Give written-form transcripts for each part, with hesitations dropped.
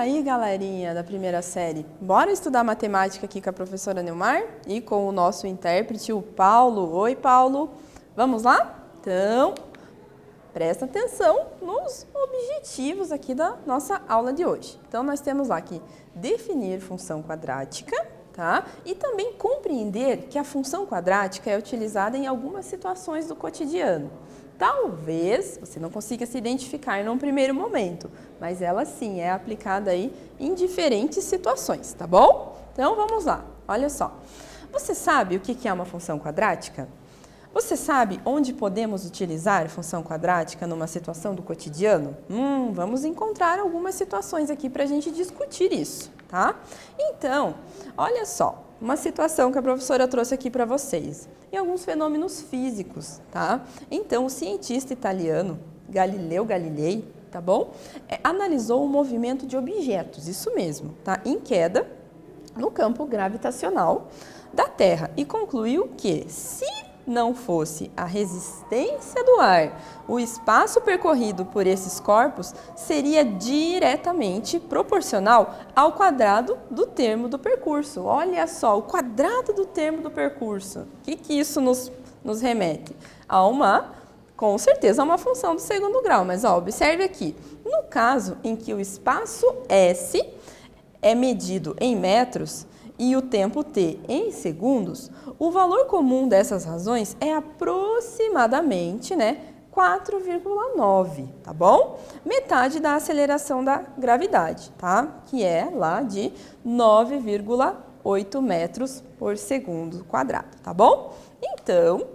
aí, galerinha da primeira série, bora estudar matemática aqui com a professora Neumar e com o nosso intérprete, o Paulo. Oi, Paulo. Vamos lá? Então, presta atenção nos objetivos aqui da nossa aula de hoje. Então, nós temos lá que definir função quadrática, tá? E também compreender que a função quadrática é utilizada em algumas situações do cotidiano. Talvez você não consiga se identificar num primeiro momento, mas ela sim é aplicada aí em diferentes situações, tá bom? Então vamos lá, olha só. Você sabe o que é uma função quadrática? Você sabe onde podemos utilizar função quadrática numa situação do cotidiano? Vamos encontrar algumas situações aqui para a gente discutir isso, tá? Então, olha só, uma situação que a professora trouxe aqui para vocês. E alguns fenômenos físicos, tá? Então, o cientista italiano Galileu Galilei, tá bom? Analisou o movimento de objetos, isso mesmo, tá? Em queda no campo gravitacional da Terra e concluiu que, se não fosse a resistência do ar, o espaço percorrido por esses corpos seria diretamente proporcional ao quadrado do termo do percurso. Olha só, o quadrado do termo do percurso. O que isso nos remete? Com certeza, a uma função do segundo grau. Mas ó, observe aqui, no caso em que o espaço S é medido em metros, e o tempo t em segundos, o valor comum dessas razões é aproximadamente 4,9, tá bom? Metade da aceleração da gravidade, tá? Que é lá de 9,8 metros por segundo quadrado, tá bom? Então,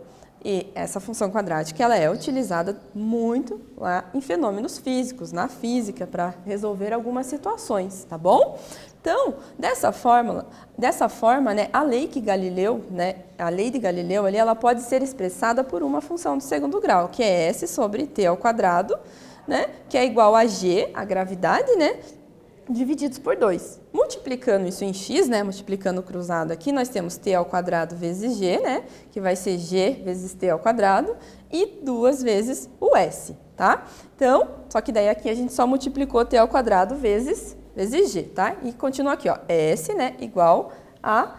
essa função quadrática ela é utilizada muito lá em fenômenos físicos, na física, para resolver algumas situações, tá bom? Então, dessa forma, a lei de Galileu ali, ela pode ser expressada por uma função do segundo grau, que é S sobre t ao quadrado, que é igual a g, a gravidade, divididos por 2. Multiplicando isso em x, multiplicando o cruzado aqui, nós temos t ao quadrado vezes g, que vai ser g vezes t ao quadrado, e 2 vezes o s, tá? Então, só que daí aqui a gente só multiplicou t ao quadrado vezes g, tá? E continua aqui, ó, s, igual a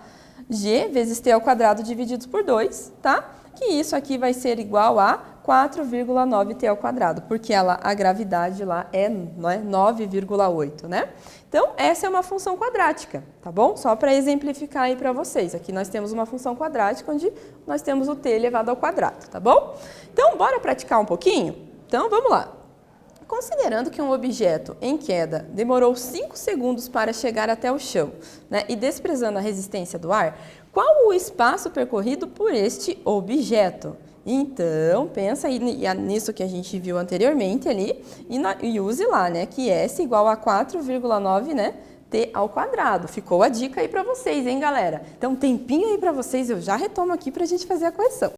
g vezes t ao quadrado divididos por 2, tá? Que isso aqui vai ser igual a 4,9t ao quadrado, porque a gravidade lá é 9,8, Então, essa é uma função quadrática, tá bom? Só para exemplificar aí para vocês. Aqui nós temos uma função quadrática onde nós temos o t elevado ao quadrado, tá bom? Então, bora praticar um pouquinho? Então, vamos lá. Considerando que um objeto em queda demorou 5 segundos para chegar até o chão, e desprezando a resistência do ar, qual o espaço percorrido por este objeto? Então, pensa aí nisso que a gente viu anteriormente ali e use lá, que S igual a 4,9, t ao quadrado. Ficou a dica aí para vocês, hein, galera? Então, tempinho aí para vocês, eu já retomo aqui para a gente fazer a correção.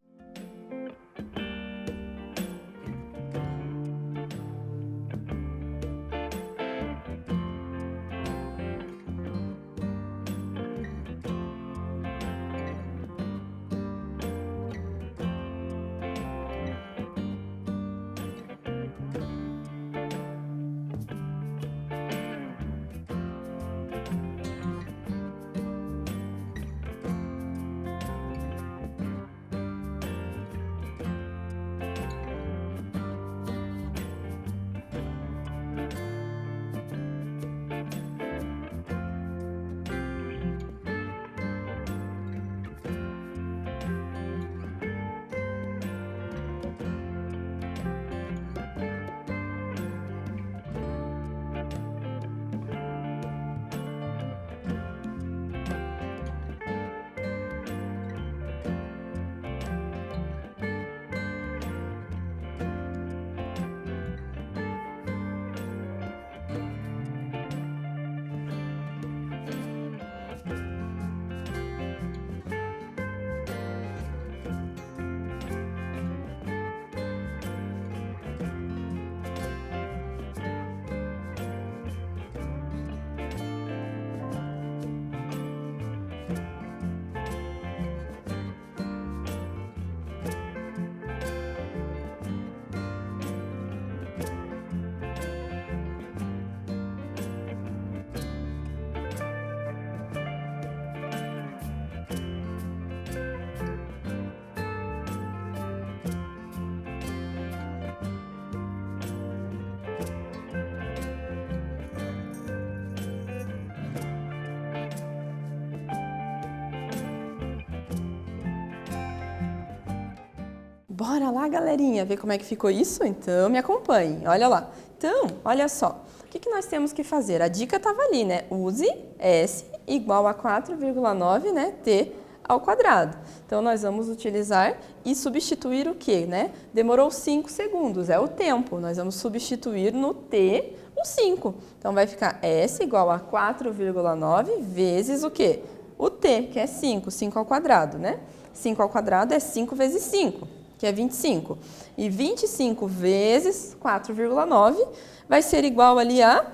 Bora lá, galerinha, ver como é que ficou isso? Então, me acompanhem, olha lá. Então, olha só, o que nós temos que fazer? A dica estava ali, né? Use S igual a 4,9, né, T ao quadrado. Então, nós vamos utilizar e substituir o quê, né? Demorou 5 segundos, é o tempo. Nós vamos substituir no T o 5. Então, vai ficar S igual a 4,9 vezes o quê? O T, que é 5, 5 ao quadrado, né? 5 ao quadrado é 5 vezes 5, que é 25. E 25 vezes 4,9 vai ser igual ali a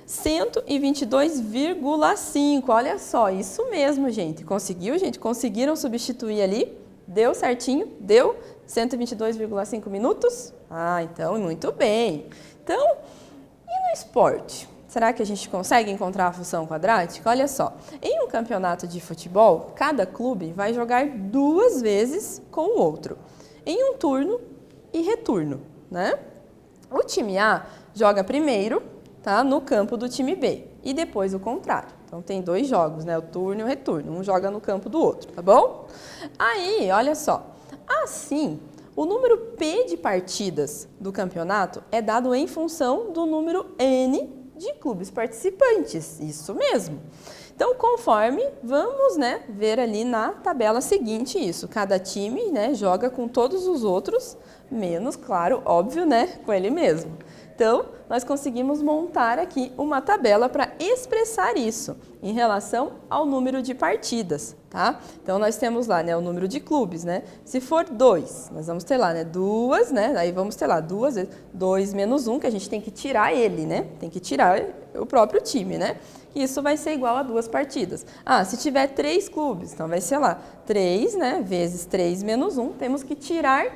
122,5. Olha só, isso mesmo, gente. Conseguiu, gente? Conseguiram substituir ali? Deu certinho? Deu 122,5 minutos? Ah, então, muito bem. Então, e no esporte? Será que a gente consegue encontrar a função quadrática? Olha só, em um campeonato de futebol, cada clube vai jogar 2 vezes com o outro, em um turno e retorno, né? O time A joga primeiro, tá, no campo do time B e depois o contrário. Então tem 2 jogos, né, o turno e o retorno, um joga no campo do outro, tá bom? Aí, olha só, assim, o número P de partidas do campeonato é dado em função do número N de clubes participantes, isso mesmo. Então, conforme, vamos, né, ver ali na tabela seguinte isso. Cada time, né, joga com todos os outros, menos, claro, óbvio, né, com ele mesmo. Então, nós conseguimos montar aqui uma tabela para expressar isso em relação ao número de partidas, tá? Então, nós temos lá, né, o número de clubes, né? Se for 2, nós vamos ter lá, né, 2, né? Aí vamos ter lá 2 vezes 2 menos 1, que a gente tem que tirar ele, né? Tem que tirar o próprio time, né? Isso vai ser igual a 2 partidas. Ah, se tiver 3 clubes, então vai ser lá 3, né, vezes 3 menos 1, temos que tirar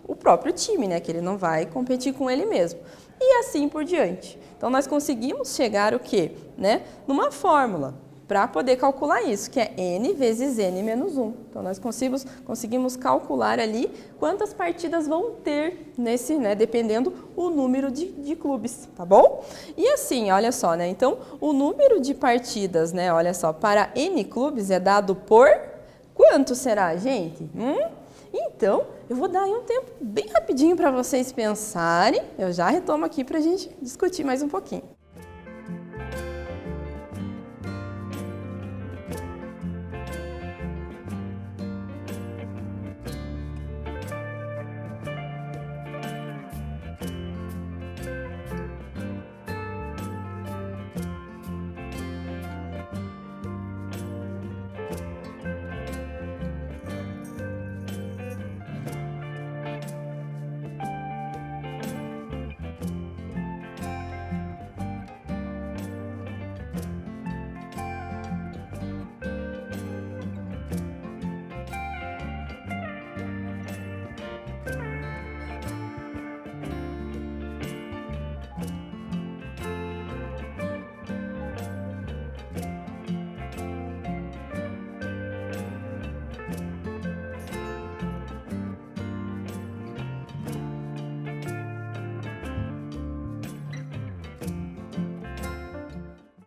o próprio time, né, que ele não vai competir com ele mesmo. E assim por diante. Então, nós conseguimos chegar o quê? Né? Numa fórmula para poder calcular isso, que é N vezes N menos 1. Então, nós conseguimos calcular ali quantas partidas vão ter nesse, né, dependendo o número de clubes, tá bom? E assim, olha só, né? Então, o número de partidas, né, olha só, para N clubes é dado por quanto será, gente? Então, eu vou dar aí um tempo bem rapidinho para vocês pensarem. Eu já retomo aqui para a gente discutir mais um pouquinho.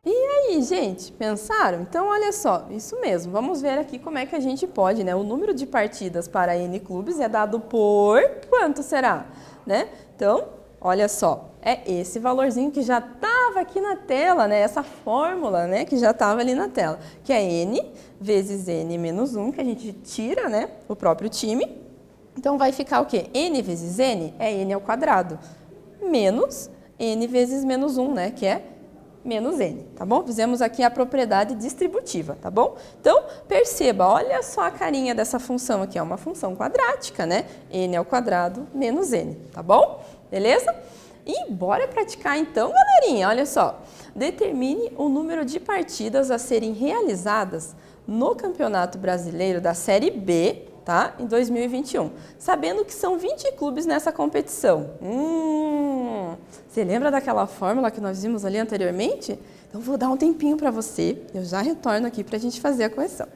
E aí, gente, pensaram? Então, olha só, isso mesmo. Vamos ver aqui como é que a gente pode, né? O número de partidas para N clubes é dado por quanto será, né? Então, olha só, é esse valorzinho que já estava aqui na tela, né? Essa fórmula, né? Que já estava ali na tela, que é N vezes N menos 1, que a gente tira, né? O próprio time. Então, vai ficar o quê? N vezes N é N ao quadrado, menos N vezes menos 1, né? Que é menos N, tá bom? Fizemos aqui a propriedade distributiva, tá bom? Então, perceba, olha só a carinha dessa função aqui, é uma função quadrática, né? N ao quadrado menos N, tá bom? Beleza? E bora praticar então, galerinha, olha só. Determine o número de partidas a serem realizadas no Campeonato Brasileiro da Série B, tá? Em 2021, sabendo que são 20 clubes nessa competição. Você lembra daquela fórmula que nós vimos ali anteriormente? Então, vou dar um tempinho para você, eu já retorno aqui para a gente fazer a correção.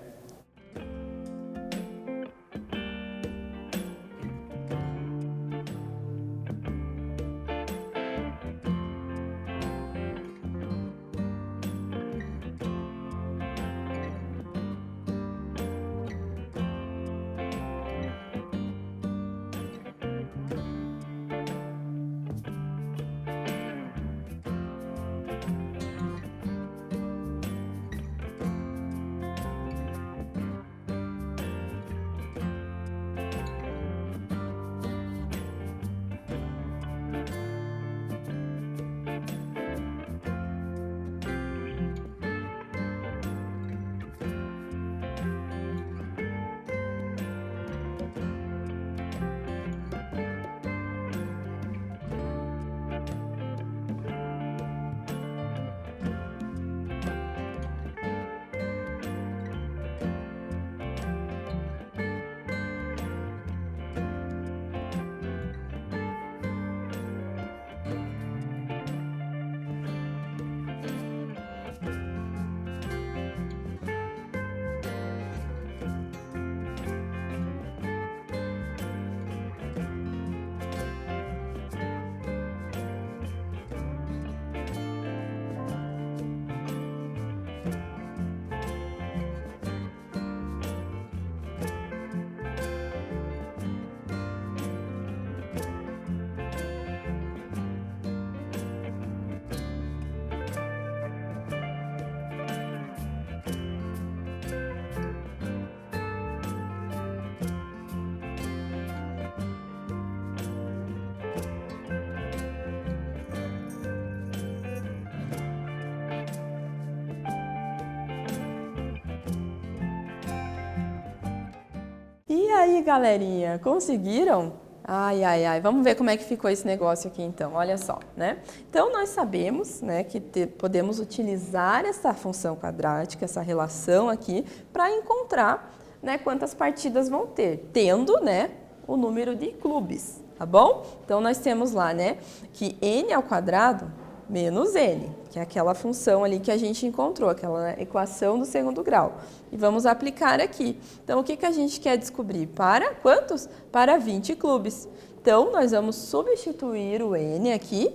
aí, galerinha, conseguiram? Ai, ai, ai, vamos ver como é que ficou esse negócio aqui então, olha só, né? Então, nós sabemos, né, que podemos utilizar essa função quadrática, essa relação aqui, para encontrar, né, quantas partidas vão ter, tendo, né, o número de clubes, tá bom? Então, nós temos lá, né, que n ao quadrado menos n, que é aquela função ali que a gente encontrou, aquela equação do segundo grau. E vamos aplicar aqui. Então, o que que a gente quer descobrir? Para quantos? Para 20 clubes. Então, nós vamos substituir o n aqui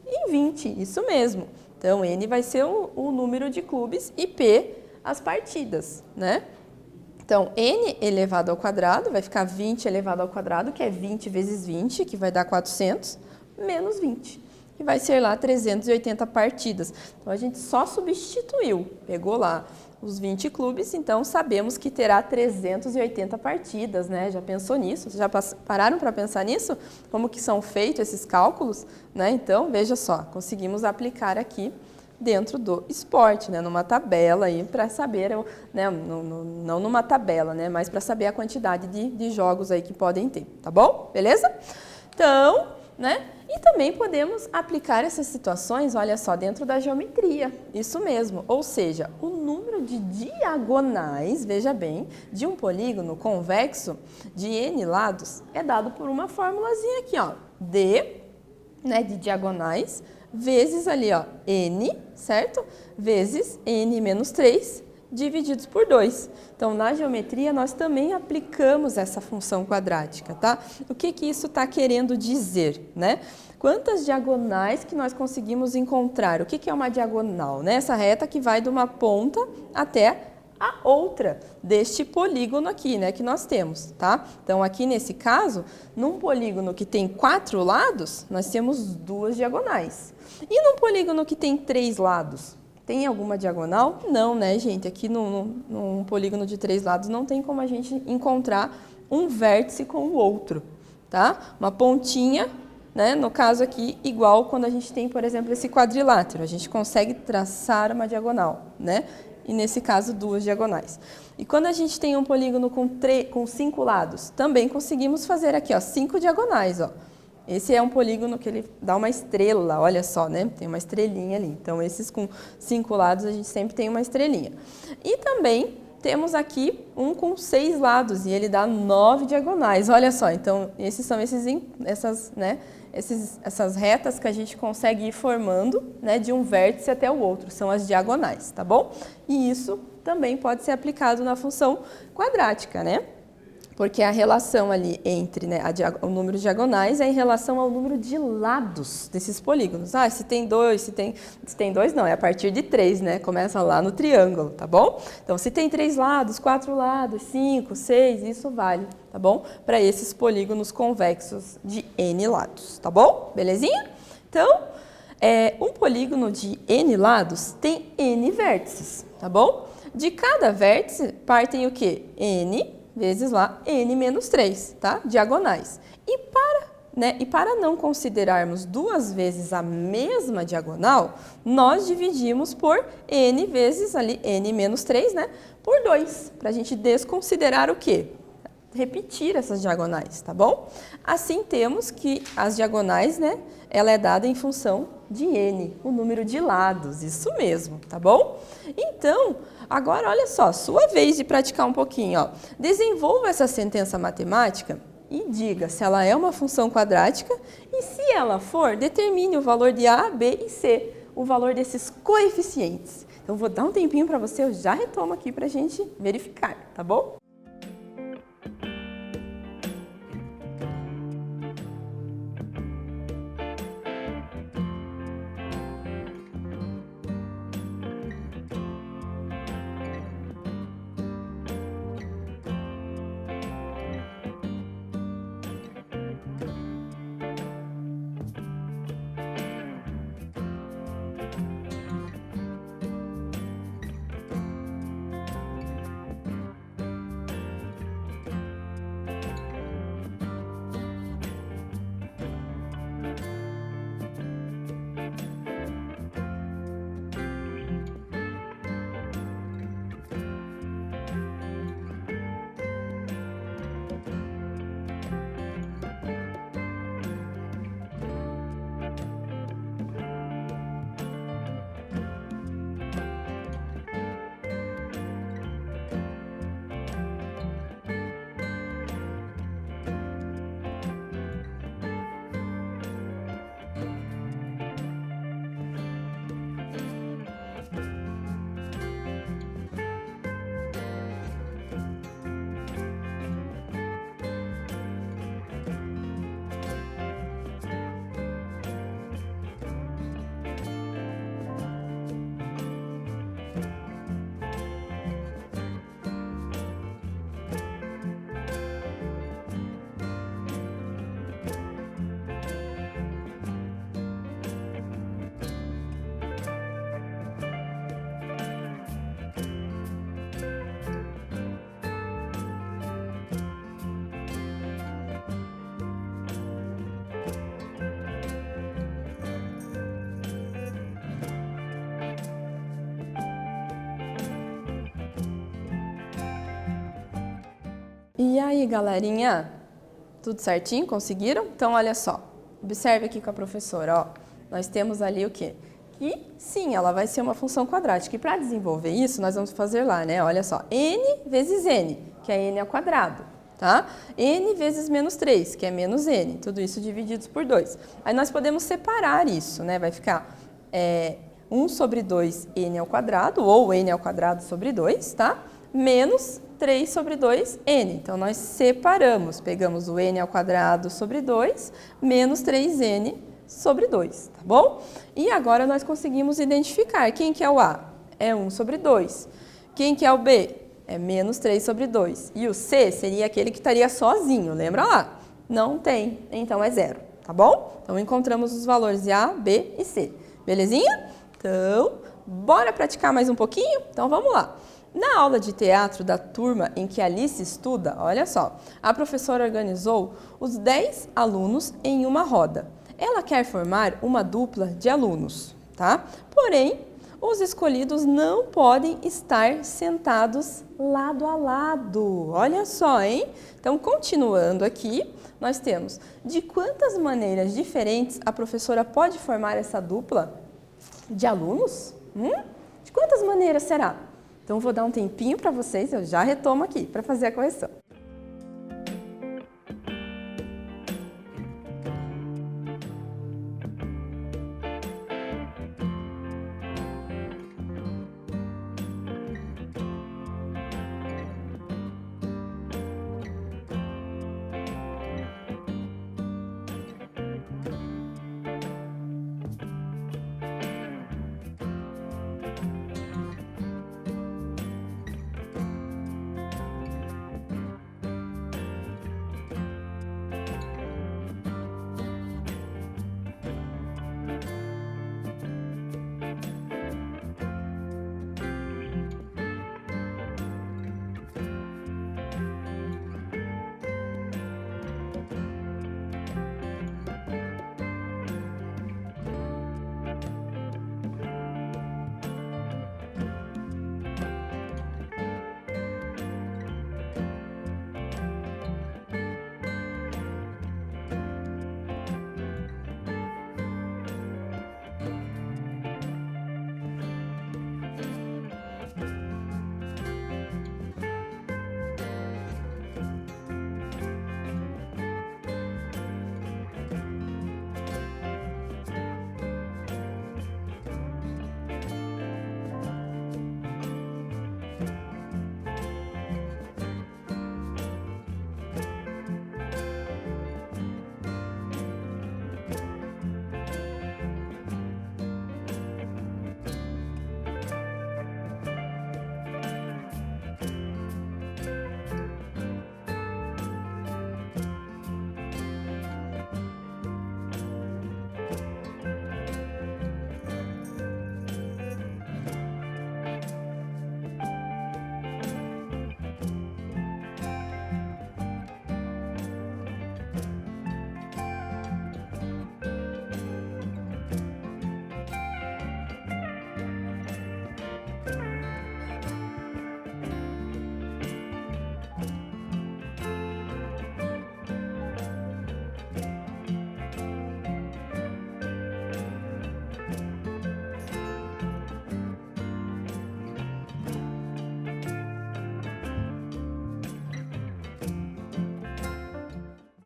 em 20, isso mesmo. Então, n vai ser o número de clubes e p as partidas, né? Então, n elevado ao quadrado vai ficar 20 elevado ao quadrado, que é 20 vezes 20, que vai dar 400, menos 20. Que vai ser lá 380 partidas. Então, a gente só substituiu, pegou lá os 20 clubes, então sabemos que terá 380 partidas, né? Já pensou nisso? Já pararam para pensar nisso? Como que são feitos esses cálculos? Né? Então, veja só, conseguimos aplicar aqui dentro do esporte, né? Numa tabela aí para saber, né? Não numa tabela, né? Mas para saber a quantidade de jogos aí que podem ter, tá bom? Beleza? Então, né? E também podemos aplicar essas situações, olha só, dentro da geometria, isso mesmo, ou seja, o número de diagonais, veja bem, de um polígono convexo de n lados é dado por uma formulazinha aqui, ó, d, né, de diagonais, vezes ali, ó, n, certo? Vezes n menos 3, divididos por 2. Então, na geometria, nós também aplicamos essa função quadrática, tá? O que que isso está querendo dizer, né? Quantas diagonais que nós conseguimos encontrar? O que que é uma diagonal, né? Essa reta que vai de uma ponta até a outra deste polígono aqui, né, que nós temos, tá? Então, aqui nesse caso, num polígono que tem 4 lados, nós temos 2 diagonais. E num polígono que tem 3 lados, tem alguma diagonal? Não, né, gente? Aqui num polígono de 3 lados não tem como a gente encontrar um vértice com o outro, tá? Uma pontinha, né? No caso aqui, igual quando a gente tem, por exemplo, esse quadrilátero. A gente consegue traçar uma diagonal, né? E nesse caso, 2 diagonais. E quando a gente tem um polígono com 5 lados, também conseguimos fazer aqui, ó, 5 diagonais, ó. Esse é um polígono que ele dá uma estrela, olha só, né? Tem uma estrelinha ali. Então, esses com 5 lados, a gente sempre tem uma estrelinha. E também temos aqui um com 6 lados, e ele dá 9 diagonais, olha só. Então, esses são essas retas que a gente consegue ir formando, né, de um vértice até o outro, são as diagonais, tá bom? E isso também pode ser aplicado na função quadrática, né? Porque a relação ali entre, né, o número de diagonais é em relação ao número de lados desses polígonos. Ah, se tem 2, se tem 2 não, é a partir de 3, né? Começa lá no triângulo, tá bom? Então, se tem 3 lados, 4 lados, 5, 6, isso vale, tá bom? Para esses polígonos convexos de n lados, tá bom? Belezinha? Então, um polígono de n lados tem n vértices, tá bom? De cada vértice partem o quê? N vezes lá n menos 3, tá? Diagonais. E para não considerarmos 2 vezes a mesma diagonal, nós dividimos por n vezes ali, n menos 3, né? Por 2, para a gente desconsiderar o quê? Repetir essas diagonais, tá bom? Assim temos que as diagonais, né? Ela é dada em função de n, o número de lados, isso mesmo, tá bom? Então, agora olha só, sua vez de praticar um pouquinho, ó. Desenvolva essa sentença matemática e diga se ela é uma função quadrática e se ela for, determine o valor de A, B e C, o valor desses coeficientes. Então, vou dar um tempinho para você, eu já retomo aqui para a gente verificar, tá bom? E aí, galerinha? Tudo certinho? Conseguiram? Então, olha só. Observe aqui com a professora, ó. Nós temos ali o quê? Que, sim, ela vai ser uma função quadrática. E para desenvolver isso, nós vamos fazer lá, né? Olha só. N vezes N, que é N ao quadrado, tá? N vezes menos 3, que é menos N. Tudo isso divididos por 2. Aí nós podemos separar isso, né? Vai ficar 1 sobre 2 N ao quadrado, ou N ao quadrado sobre 2, tá? Menos 3 sobre 2, N. Então, nós separamos, pegamos o N ao quadrado sobre 2, menos 3N sobre 2, tá bom? E agora nós conseguimos identificar quem que é o A? É 1 sobre 2. Quem que é o B? É menos 3 sobre 2. E o C seria aquele que estaria sozinho, lembra lá? Não tem, então é 0, tá bom? Então, encontramos os valores de A, B e C. Belezinha? Então, bora praticar mais um pouquinho? Então, vamos lá. Na aula de teatro da turma em que Alice estuda, olha só, a professora organizou os 10 alunos em uma roda. Ela quer formar uma dupla de alunos, tá? Porém, os escolhidos não podem estar sentados lado a lado. Olha só, hein? Então, continuando aqui, nós temos de quantas maneiras diferentes a professora pode formar essa dupla de alunos? De quantas maneiras será? Então, vou dar um tempinho para vocês, eu já retomo aqui para fazer a correção.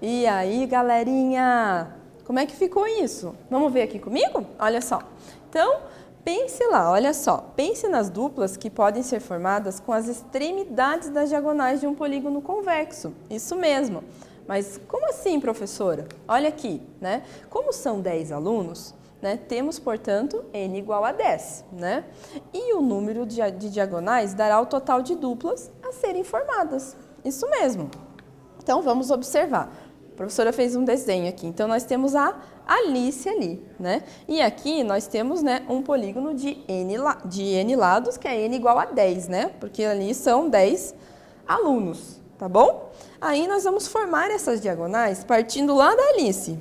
E aí, galerinha? Como é que ficou isso? Vamos ver aqui comigo? Olha só. Então, pense lá, olha só. Pense nas duplas que podem ser formadas com as extremidades das diagonais de um polígono convexo. Isso mesmo. Mas como assim, professora? Olha aqui, né? Como são 10 alunos, né, temos, portanto, n igual a 10, né? E o número de diagonais dará o total de duplas a serem formadas. Isso mesmo. Então, vamos observar. A professora fez um desenho aqui. Então, nós temos a Alice ali, né? E aqui nós temos, né, um polígono de n lados, que é n igual a 10, né? Porque ali são 10 alunos, tá bom? Aí, nós vamos formar essas diagonais partindo lá da Alice.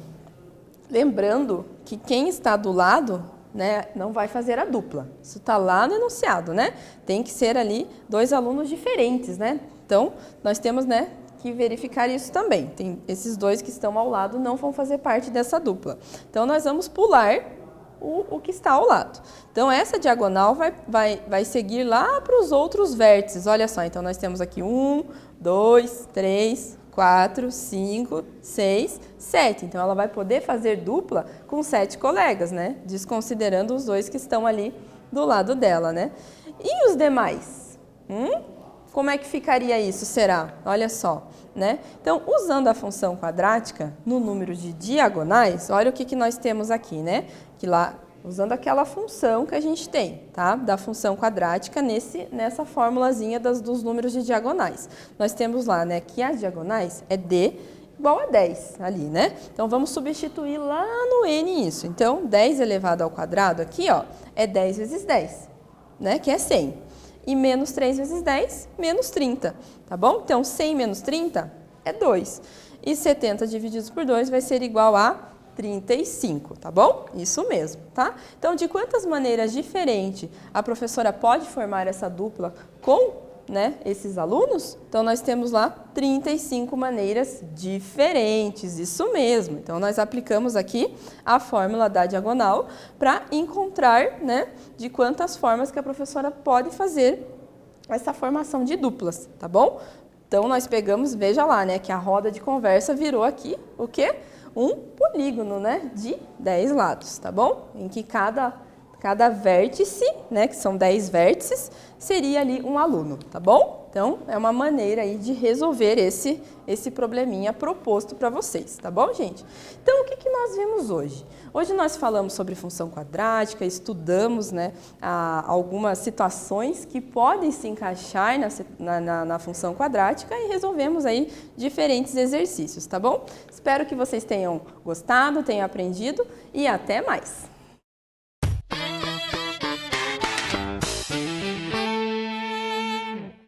Lembrando que quem está do lado, né, não vai fazer a dupla. Isso está lá no enunciado, né? Tem que ser ali 2 alunos diferentes, né? Então, nós temos, né, que verificar isso também. Tem esses dois que estão ao lado não vão fazer parte dessa dupla. Então, nós vamos pular o que está ao lado. Então, essa diagonal vai seguir lá para os outros vértices. Olha só, então nós temos aqui 1, 2, 3, 4, 5, 6, 7. Então, ela vai poder fazer dupla com 7 colegas, né? Desconsiderando os dois que estão ali do lado dela, né? E os demais? Como é que ficaria isso, será? Olha só, né? Então, usando a função quadrática no número de diagonais, olha o que nós temos aqui, né? Que lá, usando aquela função que a gente tem, tá? Da função quadrática nessa formulazinha dos números de diagonais. Nós temos lá, né, que as diagonais é D igual a 10 ali, né? Então, vamos substituir lá no N isso. Então, 10 elevado ao quadrado aqui, ó, é 10 vezes 10, né? Que é 100. E menos 3 vezes 10, menos 30, tá bom? Então, 100 menos 30 é 2. E 70 divididos por 2 vai ser igual a 35, tá bom? Isso mesmo, tá? Então, de quantas maneiras diferentes a professora pode formar essa dupla com, né, esses alunos? Então, nós temos lá 35 maneiras diferentes, isso mesmo. Então, nós aplicamos aqui a fórmula da diagonal para encontrar, né, de quantas formas que a professora pode fazer essa formação de duplas, tá bom? Então, nós pegamos, veja lá, né, que a roda de conversa virou aqui o quê? Um polígono, né, de 10 lados, tá bom? Em que cada vértice, né, que são 10 vértices, seria ali um aluno, tá bom? Então, é uma maneira aí de resolver esse probleminha proposto para vocês, tá bom, gente? Então, o que nós vimos hoje? Hoje nós falamos sobre função quadrática, estudamos, né, algumas situações que podem se encaixar na função quadrática e resolvemos aí diferentes exercícios, tá bom? Espero que vocês tenham gostado, tenham aprendido e até mais!